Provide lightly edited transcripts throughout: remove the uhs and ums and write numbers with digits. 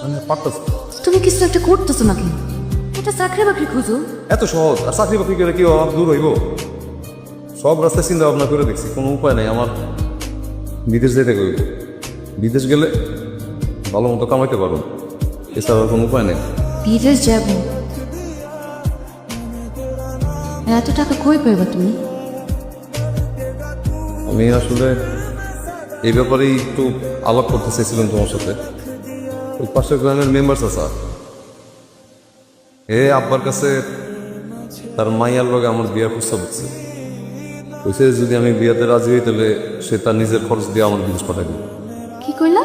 আমি পারতেছি না। তুমি কিছু একটা করতেছো নাকি? এটা চাকরি বাকরি খুঁজো। এত সহজ আর চাকরি বাকরি করে কি আমার দূর হইব? সব রাস্তায় চিন্তা ভাবনা করে দেখছি, কোনো উপায় নাই। আমার বিদেশ যেতে হইব। বিদেশ গেলে ভালো মতো কামাইতে পারো, এছাড়া কোনো উপায় নেই। বিদেশ যাব? এত টাকা কই পাইবা তুমি? আমি আসলে এই ব্যাপারেই একটু আলাপ করতে চাইছিলাম তোমার সাথে। ওই পাশের গ্রামের মেম্বার চাচা আব্বার কাছে তার মাইয়ার লগে আমার বিয়ার প্রস্তাব হচ্ছে। কইছে যদি আমি বিয়াতে রাজি হই তাহলে সে তার নিজের খরচ দিয়ে আমার বিদেশ পাঠাই দিবে। কি কইলা?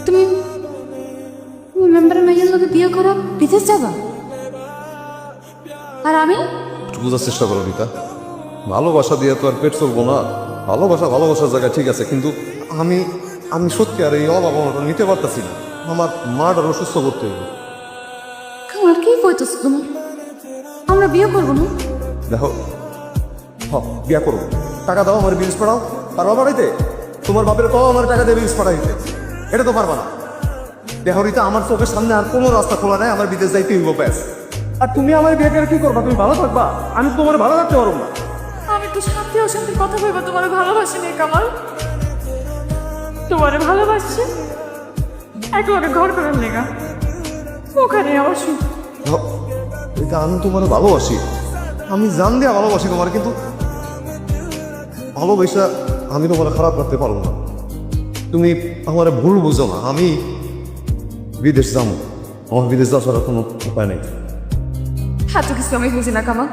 তুমি তুমি মেম্বারের মেয়ের লোকে বিয়ে করা বিদেশ যাবা? আর আমি? একটু বোঝার চেষ্টা করো রিতা, ভালোবাসা দিয়ে তো আর পেট চলবো না। ভালোবাসার জায়গা ঠিক আছে, কিন্তু আমি আমি সত্যি আর এই অভাব নিতে পারতাছি না। আমার মাটার অসুস্থ করতে হবে। কামাল কি কইতেছো তুমি? আমরা বিয়ে করবো না? দেখো, বিয়া করবো, টাকা দাও আমার বিদেশ পাঠাও। পারবা পাঠাইতে? তোমার বাপের কও আমার টাকা দিয়ে বিদেশ পাঠাইতে, এটা তো পারবা না। দেখো রিতা, আমার চোখের সামনে আর কোনো রাস্তা খোলা নাই, আমার বিদেশ যাইতে হইব ব্যাস। আর তুমি আমার বিয়ে করে কি করবা? তুমি ভালো থাকবা, আমি তোমার ভালো থাকতে পারবো না। আমি একটু শান্তি অশান্তির কথা কইবা, তোমার ভালোবাসি নেই কামাল। তোমারে ভালোবাসছি একেবারে ঘর করার লেগা, ওখানে আমার সুখ। এটা আমি তোমার ভালোবাসি, আমি জান দিয়া ভালোবাসি তোমার, কিন্তু ভালোবাসা আমি তোমার খারাপ রাখতে পারবো না। তুমি আমার ভুল বুঝো না, আমি বিদেশ যাবো, আমার বিদেশ যাওয়া ছাড়া কোনো উপায় নেই। এত কিছু আমি বুঝি না কামাল।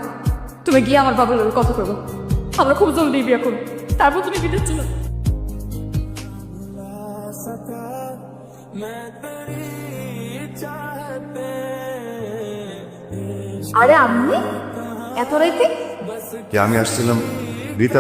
তুমি গিয়ে আমার বাবার লোক কথা করবো, আমরা খুব জলদি বিয়ে করবো, তারপর তুমি বিদেশ চলো। আরে আমি এত রাইতে? আমি আসছিলাম রিতা